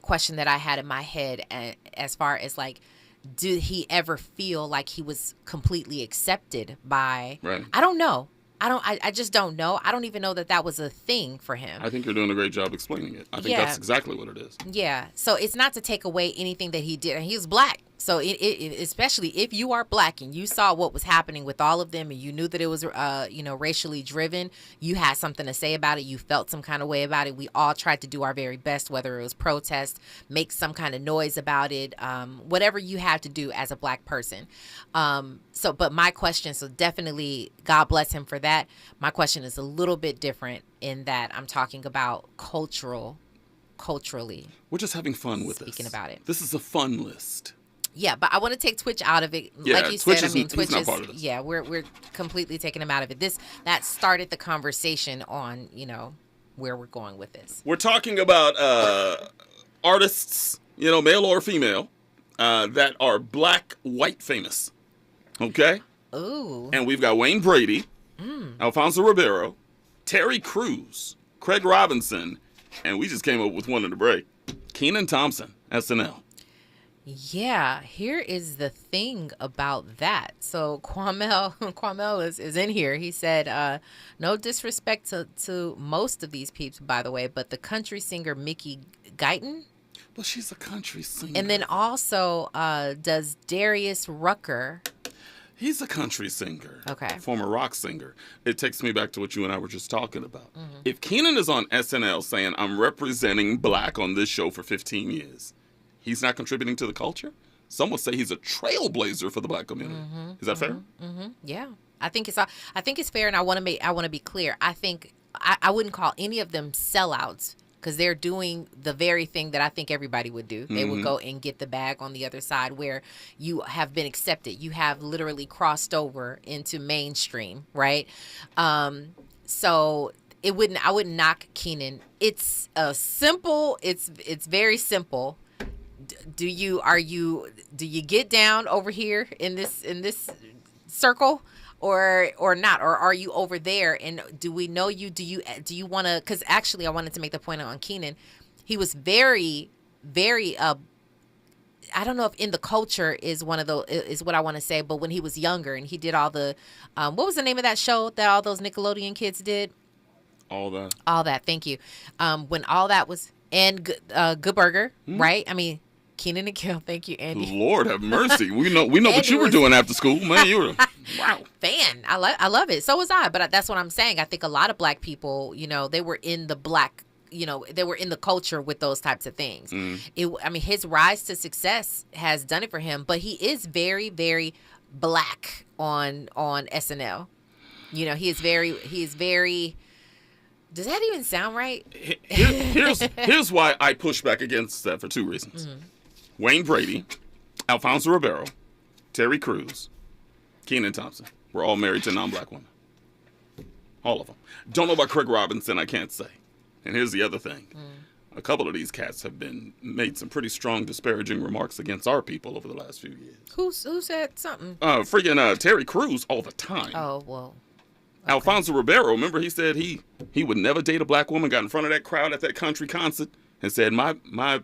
question that I had in my head as far as like, did he ever feel like he was completely accepted by? Right. I don't know. I just don't know. I don't even know that was a thing for him. I think you're doing a great job explaining it. I think that's exactly what it is. Yeah. So it's not to take away anything that he did. And he was black. So especially if you are black and you saw what was happening with all of them and you knew that it was, racially driven, you had something to say about it. You felt some kind of way about it. We all tried to do our very best, whether it was protest, make some kind of noise about it, whatever you had to do as a black person. But my question, so definitely God bless him for that. My question is a little bit different in that I'm talking about culturally. We're just having fun with speaking about it. This is a fun list. Yeah, but I want to take Twitch out of it. Yeah, like you said, I mean, Twitch is not part of this. Yeah, we're completely taking him out of it. That started the conversation on, where we're going with this. We're talking about artists, male or female, that are black white famous. Okay? Ooh. And we've got Wayne Brady, Alfonso Ribeiro, Terry Crews, Craig Robinson, and we just came up with one in the break. Kenan Thompson, SNL. Yeah, here is the thing about that. So Kwamel is in here. He said, no disrespect to most of these peeps, by the way, but the country singer Mickey Guyton. Well, she's a country singer. And then also does Darius Rucker. He's a country singer. Okay. Former rock singer. It takes me back to what you and I were just talking about. Mm-hmm. If Kenan is on SNL saying, I'm representing black on this show for 15 years, he's not contributing to the culture? Some would say he's a trailblazer for the black community. Mm-hmm. Is that fair? Mm-hmm. Yeah. I think it's fair, and I want to be clear. I think I wouldn't call any of them sellouts, because they're doing the very thing that I think everybody would do. They would go and get the bag on the other side, where you have been accepted. You have literally crossed over into mainstream, right? So I wouldn't knock Kenan. It's it's very simple. Do you get down over here in this circle? Or not, or are you over there? And do we know you? Do you want to? Because actually, I wanted to make the point on Kenan. He was very, very. I don't know if in the culture is one of the is what I want to say, but when he was younger and he did all the, what was the name of that show that all those Nickelodeon kids did? All that. All that. Thank you. When all that was Good Burger, right? I mean. Kenan and Kel, thank you, Andy. Lord have mercy. We know what you were doing after school, man. You were wow. Fan. I love it. So was I. But that's what I'm saying. I think a lot of black people, they were in the black, they were in the culture with those types of things. His rise to success has done it for him. But he is very, very black on SNL. He is very. Does that even sound right? Here's why I push back against that for two reasons. Wayne Brady, Alfonso Ribeiro, Terry Crews, Kenan Thompson were all married to non-black women. All of them. Don't know about Craig Robinson, I can't say. And here's the other thing. A couple of these cats have made some pretty strong disparaging remarks against our people over the last few years. Who said something? Freaking Terry Crews all the time. Oh, well. Okay. Alfonso Ribeiro, remember he said he would never date a black woman, got in front of that crowd at that country concert and said, my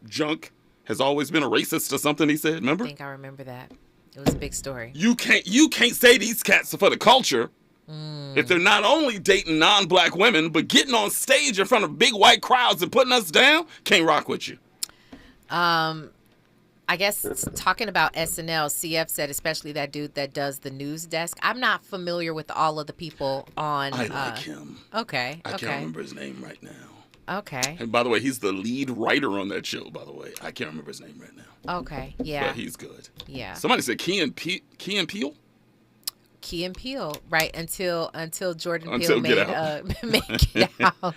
junk has always been a racist or something, he said, remember? I think I remember that. It was a big story. You can't say these cats are for the culture if they're not only dating non-black women, but getting on stage in front of big white crowds and putting us down, can't rock with you. I guess talking about SNL, CF said, especially that dude that does the news desk. I'm not familiar with all of the people on. I like him. Okay. I can't remember his name right now. Okay. And by the way, he's the lead writer on that show, by the way. I can't remember his name right now. Okay. Yeah. But he's good. Yeah. Somebody said Key and Peele? Key and Peele, right? Until Jordan Peele made Get Out.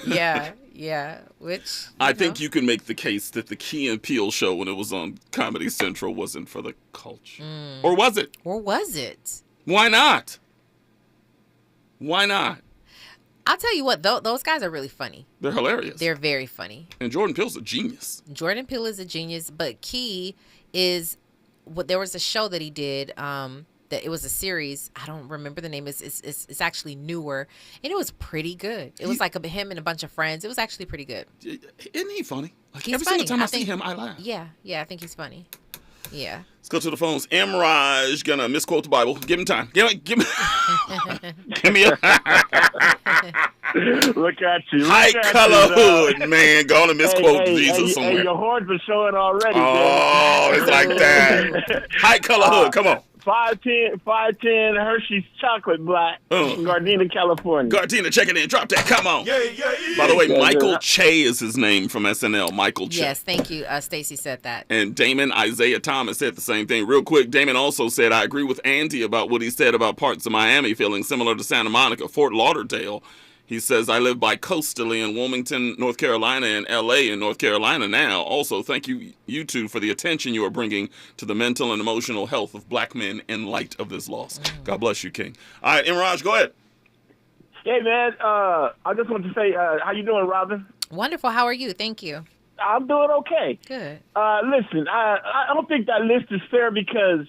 Yeah. Which I think you can make the case that the Key and Peele show when it was on Comedy Central wasn't for the culture. Or was it? Why not? I'll tell you what, those guys are really funny. They're hilarious. They're very funny. And Jordan Peele's a genius. Jordan Peele is a genius, but Key is there was a show that he did. That it was a series. I don't remember the name. It's actually newer, and it was pretty good. It was like him and a bunch of friends. It was actually pretty good. Isn't he funny? He's every funny. single time I see him, I laugh. Yeah, I think he's funny. Yeah. Let's go to the phones. Raj gonna misquote the Bible. Give him time. Give me a Look at you. High color hood, man. Gonna misquote Jesus somewhere. Hey, your horns are showing already. Oh, it's like that. High color hood. Come on. 510 Hershey's chocolate black, Gardena, California. Gardena, check it in. Drop that. Come on. Yeah. By the way, Michael Che is his name from SNL. Michael Che. Yes, thank you. Stacy said that. And Damon Isaiah Thomas said the same thing. Real quick, Damon also said, I agree with Andy about what he said about parts of Miami feeling similar to Santa Monica, Fort Lauderdale. He says, I live bi-coastally in Wilmington, North Carolina, and L.A. in North Carolina now. Also, thank you two for the attention you are bringing to the mental and emotional health of black men in light of this loss. God bless you, King. All right, Imraj, go ahead. Hey, man, I just want to say, how you doing, Robin? Wonderful. How are you? Thank you. I'm doing okay. Good. Listen, I don't think that list is fair because,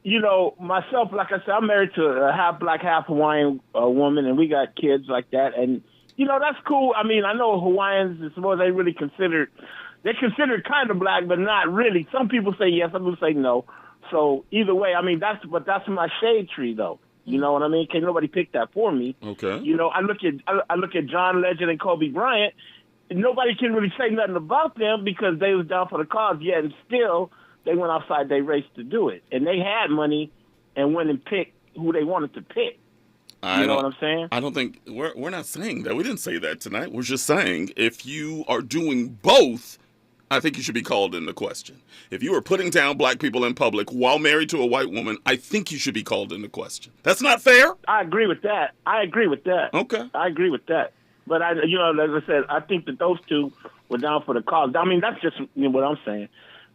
you know, myself, like I said, I'm married to a half black, half Hawaiian woman, and we got kids like that. And, you know, that's cool. I mean, I know Hawaiians, I suppose they're considered kind of black, but not really. Some people say yes, some people say no. So either way, I mean, that's my shade tree, though. You know what I mean? Can't nobody pick that for me. Okay. You know, I look at John Legend and Kobe Bryant. Nobody can really say nothing about them because they was down for the cause. Yet and still, they went outside their race to do it, and they had money and went and picked who they wanted to pick. You know what I'm saying? I don't think we're not saying that. We didn't say that tonight. We're just saying if you are doing both, I think you should be called into question. If you are putting down black people in public while married to a white woman, I think you should be called into question. That's not fair? I agree with that. Okay. I agree with that. But, as I said, I think that those two were down for the cause. I mean, that's just what I'm saying.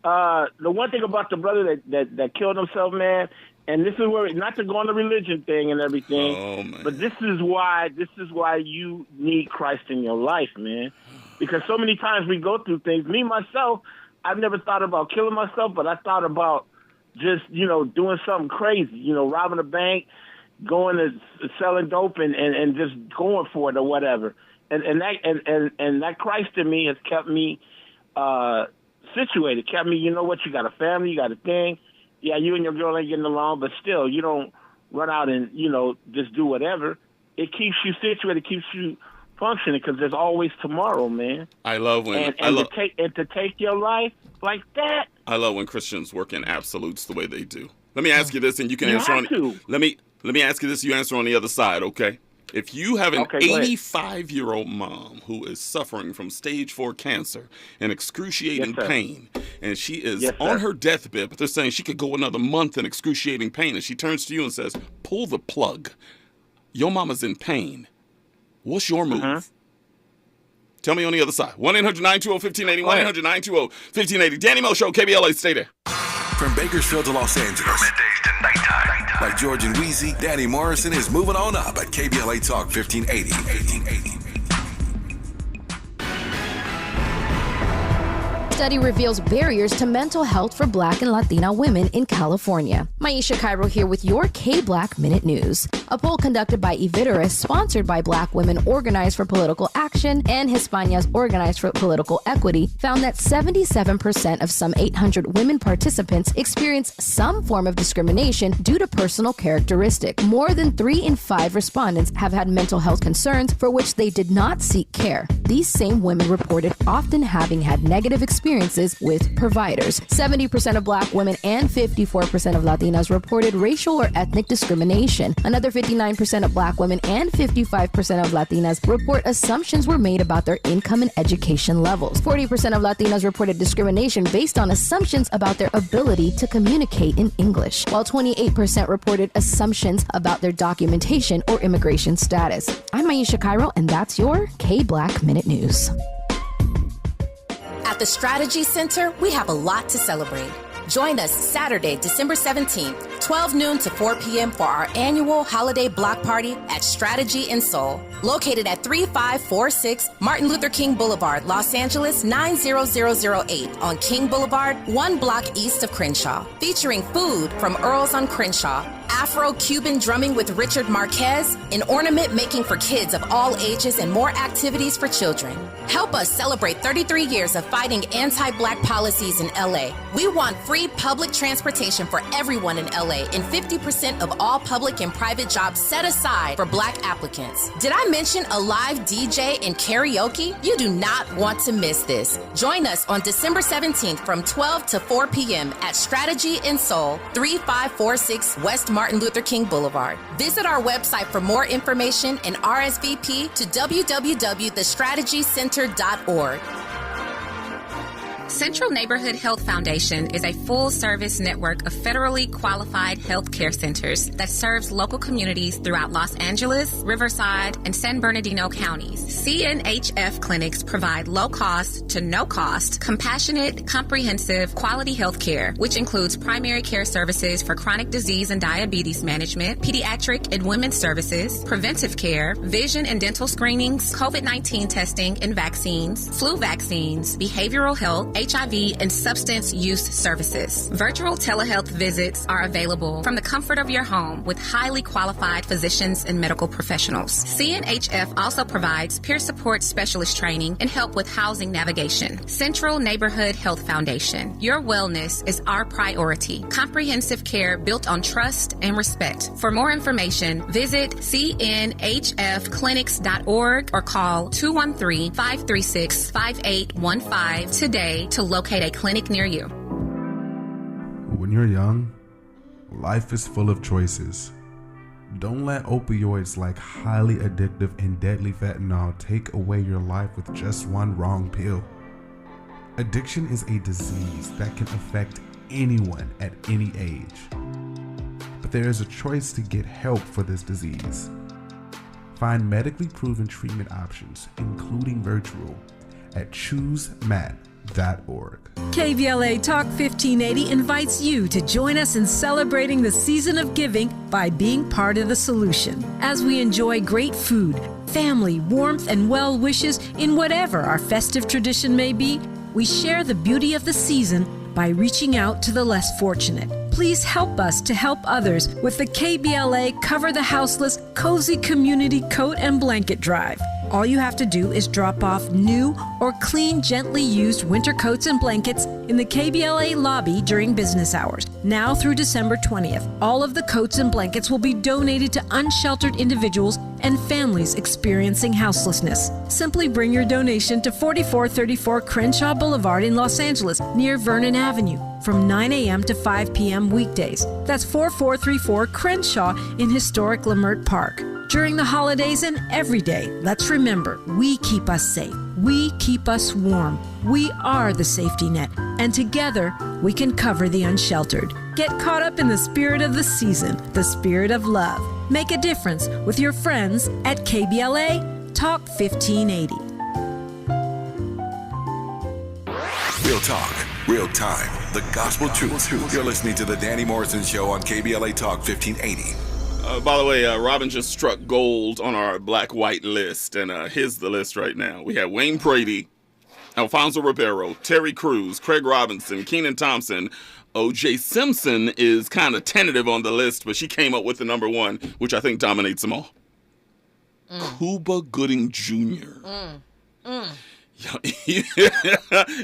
The one thing about the brother that killed himself, man, and this is where, not to go on the religion thing and everything, but this is why you need Christ in your life, man. Because so many times we go through things. Me, myself, I've never thought about killing myself, but I thought about just, doing something crazy, robbing a bank, going to selling dope and just going for it or whatever. And that Christ in me has kept me situated, kept me, you got a family, you got a thing. Yeah, you and your girl ain't getting along, but still, you don't run out and, just do whatever. It keeps you situated, keeps you functioning because there's always tomorrow, man. I love when to take your life like that. I love when Christians work in absolutes the way they do. Let me ask you this, and you can answer on. Let me ask you this. You answer on the other side, okay? If you have an 85-year-old mom who is suffering from stage 4 cancer and excruciating pain, and she is on her deathbed, but they're saying she could go another month in excruciating pain, and she turns to you and says, "Pull the plug. Your mama's in pain." What's your move? Tell me on the other side. 1-800-920-1580, 1-800-920-1580. Danny Mo Show, KBLA, stay there. From Bakersfield to Los Angeles. From middays to nighttime. Like George and Wheezy, Danny Morrison is moving on up at KBLA Talk 1580. Study reveals barriers to mental health for Black and Latina women in California. Maisha Cairo here with your K-Black Minute News. A poll conducted by Eviteris, sponsored by Black Women Organized for Political Action and Hispanas Organized for Political Equity, found that 77% of some 800 women participants experience some form of discrimination due to personal characteristic. More than 3 in 5 respondents have had mental health concerns for which they did not seek care. These same women reported often having had negative experiences with providers. 70% of Black women and 54% of Latinas reported racial or ethnic discrimination. Another 59% of Black women and 55% of Latinas report assumptions were made about their income and education levels. 40% of Latinas reported discrimination based on assumptions about their ability to communicate in English, while 28% reported assumptions about their documentation or immigration status. I'm Maisha Cairo, and that's your K-Black Minute News. At the Strategy Center, we have a lot to celebrate. Join us Saturday, December 17th, 12 noon to 4 p.m. for our annual holiday block party at Strategy in Seoul, located at 3546 Martin Luther King Boulevard, Los Angeles 90008 on King Boulevard, 1 block east of Crenshaw. Featuring food from Earl's on Crenshaw, Afro-Cuban drumming with Richard Marquez, and ornament making for kids of all ages, and more activities for children. Help us celebrate 33 years of fighting anti-Black policies in LA. We want free public transportation for everyone in LA and 50% of all public and private jobs set aside for Black applicants. Did I mention a live DJ and karaoke? You do not want to miss this. Join us on December 17th from 12 to 4 p.m. at Strategy in Seoul, 3546 West Martin Luther King Boulevard. Visit our website for more information and RSVP to www.thestrategycenter.org. Central Neighborhood Health Foundation is a full-service network of federally qualified health care centers that serves local communities throughout Los Angeles, Riverside, and San Bernardino counties. CNHF clinics provide low-cost to no-cost, compassionate, comprehensive, quality health care, which includes primary care services for chronic disease and diabetes management, pediatric and women's services, preventive care, vision and dental screenings, COVID-19 testing and vaccines, flu vaccines, behavioral health, HIV, and substance use services. Virtual telehealth visits are available from the comfort of your home with highly qualified physicians and medical professionals. CNHF also provides peer support specialist training and help with housing navigation. Central Neighborhood Health Foundation. Your wellness is our priority. Comprehensive care built on trust and respect. For more information, visit cnhfclinics.org or call 213-536-5815 today to locate a clinic near you. When you're young, life is full of choices. Don't let opioids like highly addictive and deadly fentanyl take away your life with just one wrong pill. Addiction is a disease that can affect anyone at any age. But there is a choice to get help for this disease. Find medically proven treatment options, including virtual, at choosemat.org. KBLA Talk 1580 invites you to join us in celebrating the season of giving by being part of the solution. As we enjoy great food, family, warmth, and well wishes in whatever our festive tradition may be, we share the beauty of the season by reaching out to the less fortunate. Please help us to help others with the KBLA Cover the Houseless Cozy Community Coat and Blanket Drive. All you have to do is drop off new or clean, gently used winter coats and blankets in the KBLA lobby during business hours. Now through December 20th, all of the coats and blankets will be donated to unsheltered individuals and families experiencing houselessness. Simply bring your donation to 4434 Crenshaw Boulevard in Los Angeles, near Vernon Avenue, from 9 a.m. to 5 p.m. weekdays. That's 4434 Crenshaw in historic Leimert Park. During the holidays and every day, let's remember, we keep us safe. We keep us warm. We are the safety net. And together, we can cover the unsheltered. Get caught up in the spirit of the season, the spirit of love. Make a difference with your friends at KBLA Talk 1580. Real talk, real time, the gospel truth. You're listening to the Danny Morrison Show on KBLA Talk 1580. By the way, Robin just struck gold on our black-white list, and here's the list right now. We have Wayne Brady, Alfonso Ribeiro, Terry Crews, Craig Robinson, Keenan Thompson. O.J. Simpson is kind of tentative on the list, but she came up with the number one, which I think dominates them all. Cuba Gooding Jr.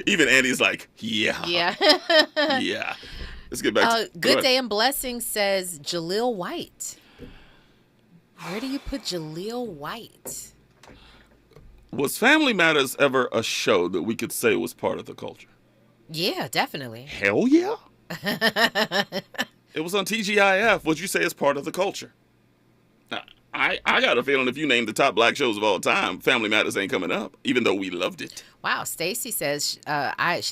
Even Andy's like, yeah. Yeah. Let's get back to Good Day and Blessing says Jaleel White. Where do you put Jaleel White? Was Family Matters ever a show that we could say was part of the culture? Yeah, definitely. Hell yeah. It was on TGIF. Would you say it's part of the culture? Now, I got a feeling if you name the top black shows of all time, Family Matters ain't coming up, even though we loved it. Wow, Stacy says, I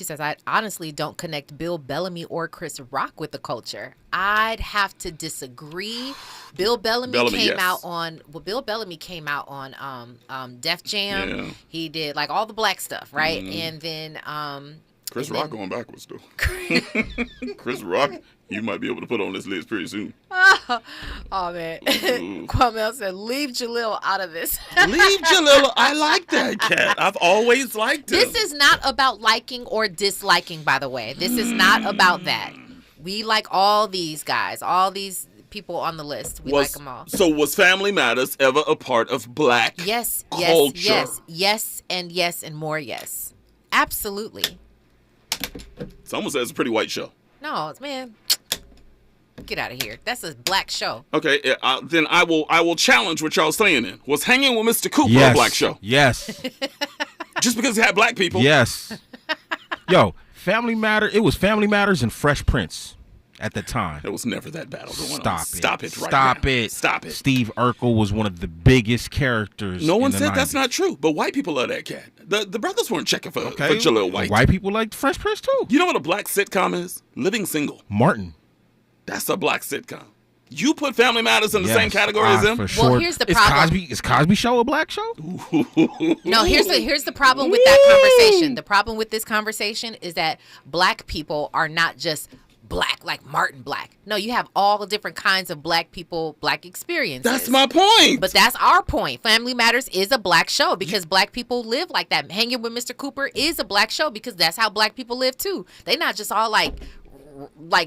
honestly don't connect Bill Bellamy or Chris Rock with the culture. I'd have to disagree. Bill Bellamy came out on Def Jam. Yeah. He did like all the black stuff, right? Mm-hmm. And then Chris Rock going backwards though. Chris Rock, you might be able to put on this list pretty soon. Oh man. Kwame said, leave Jaleel out of this. Leave Jaleel. I like that cat. I've always liked him. This is not about liking or disliking, by the way. This is not about that. We like all these guys, all these people on the list. We like them all. So was Family Matters ever a part of black culture? Yes, and more yes. Absolutely. Someone says it's a pretty white show. No, man. Get out of here. That's a black show. Okay, then I will challenge what y'all saying then. Was Hanging with Mr. Cooper a black show? Yes. Just because it had black people? Yes. Yo, Family Matters, it was Family Matters and Fresh Prince. at the time. There was never that battle going on. Stop it. Stop it right Stop now. it. Stop it. Steve Urkel was one of the biggest characters. No one in the said 90s. that's not true, but white people love that cat. The brothers weren't checking for Jaleel White. White people like Fresh Prince too. You know what a black sitcom is? Living Single. Martin. That's a black sitcom. You put Family Matters in the same category as them? For sure. Well, here's the problem. Is Cosby Show a black show? No, here's the problem with that conversation. The problem with this conversation is that black people are not just black, like Martin Black. No, you have all different kinds of black people, black experiences. That's my point. But that's our point. Family Matters is a black show because black people live like that. Hanging with Mr. Cooper is a black show because that's how black people live too. They not just all like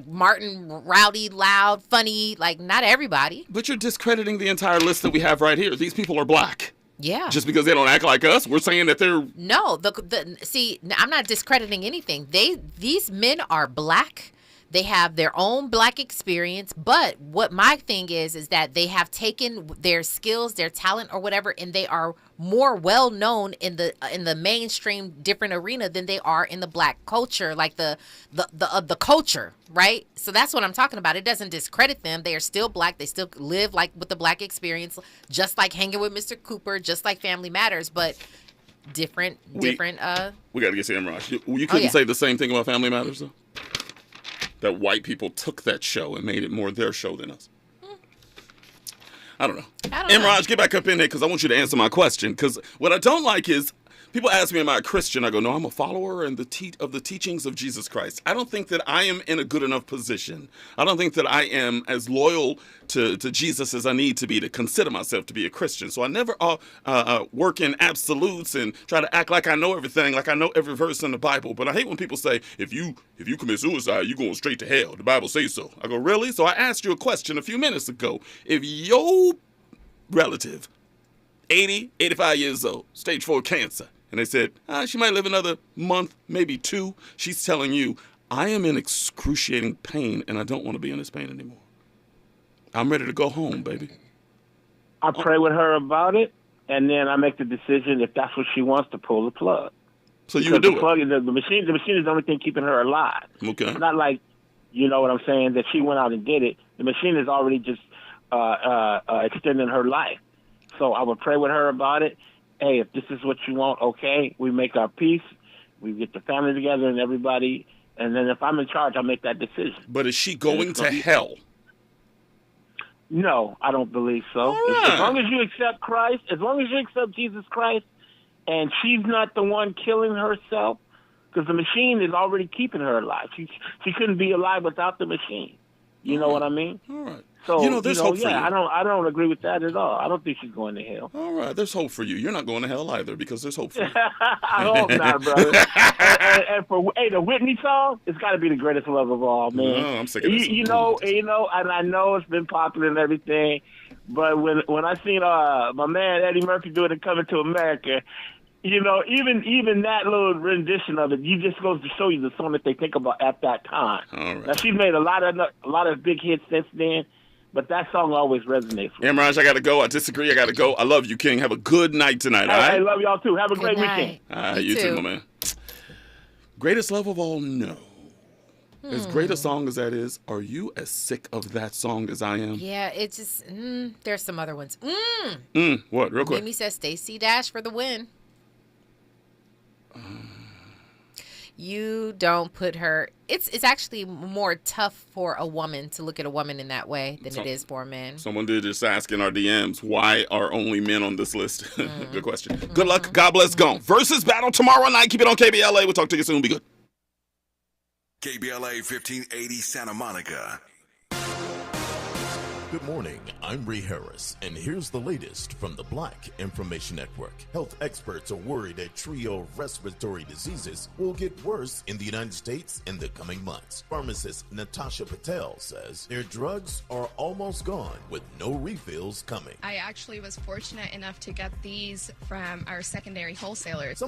Martin, rowdy, loud, funny, like not everybody. But you're discrediting the entire list that we have right here. These people are black. Yeah. Just because they don't act like us, we're saying that they're... No, see, I'm not discrediting anything. These men are black. They have their own black experience, but what my thing is that they have taken their skills, their talent, or whatever, and they are more well known in the mainstream different arena than they are in the black culture, like the culture, right? So that's what I'm talking about. It doesn't discredit them. They are still black. They still live like with the black experience, just like Hanging with Mr. Cooper, just like Family Matters, but different. We got to get to Imraj. You couldn't say the same thing about Family Matters, though? That white people took that show and made it more their show than us. I don't know. Imraj, get back up in there because I want you to answer my question. Because what I don't like is people ask me, am I a Christian? I go, no, I'm a follower of the teachings of Jesus Christ. I don't think that I am in a good enough position. I don't think that I am as loyal to Jesus as I need to be to consider myself to be a Christian. So I never work in absolutes and try to act like I know everything, like I know every verse in the Bible. But I hate when people say, if you commit suicide, you're going straight to hell. The Bible says so. I go, really? So I asked you a question a few minutes ago. If your relative, 80, 85 years old, stage 4 cancer, and they said, she might live another month, maybe 2. She's telling you, I am in excruciating pain, and I don't want to be in this pain anymore. I'm ready to go home, baby. I pray with her about it, and then I make the decision if that's what she wants to pull the plug. So you would do it? The machine is the only thing keeping her alive. Okay. It's not like, you know what I'm saying, that she went out and did it. The machine is already just extending her life. So I would pray with her about it. Hey, if this is what you want, okay, we make our peace. We get the family together and everybody. And then if I'm in charge, I'll make that decision. But is she going to hell? No, I don't believe so. As long as you accept Christ, as long as you accept Jesus Christ, and she's not the one killing herself, because the machine is already keeping her alive. She couldn't be alive without the machine. You know what I mean? All right. So there's hope for you. I don't agree with that at all. I don't think she's going to hell. All right, there's hope for you. You're not going to hell either because there's hope for you. I hope not, brother. and for the Whitney song, it's got to be the greatest love of all, man. No, I'm sick of this. You know, and I know it's been popular and everything, but when I seen my man Eddie Murphy do it in Coming to America, you know, even that little rendition of it, you just goes to show you the song that they think about at that time. All right. Now she's made a lot of big hits since then. But that song always resonates with me. Imraj, I got to go. I disagree. I got to go. I love you, King. Have a good night tonight, all right? I love y'all, too. Have a great weekend. You too, my man. Greatest love of all? No. As great a song as that is, are you as sick of that song as I am? Yeah, it's just, there's some other ones. What? Real quick. Mimi says Stacey Dash for the win. You don't put her. It's actually more tough for a woman to look at a woman in that way than it is for a man. Someone did just ask in our DMs, why are only men on this list? Good question. Good luck. God bless. Gone. Versus battle tomorrow night. Keep it on KBLA. We'll talk to you soon. Be good. KBLA 1580 Santa Monica. Good morning, I'm Ray Harris, and here's the latest from the Black Information Network. Health experts are worried a trio of respiratory diseases will get worse in the United States in the coming months. Pharmacist Natasha Patel says their drugs are almost gone with no refills coming. I actually was fortunate enough to get these from our secondary wholesalers.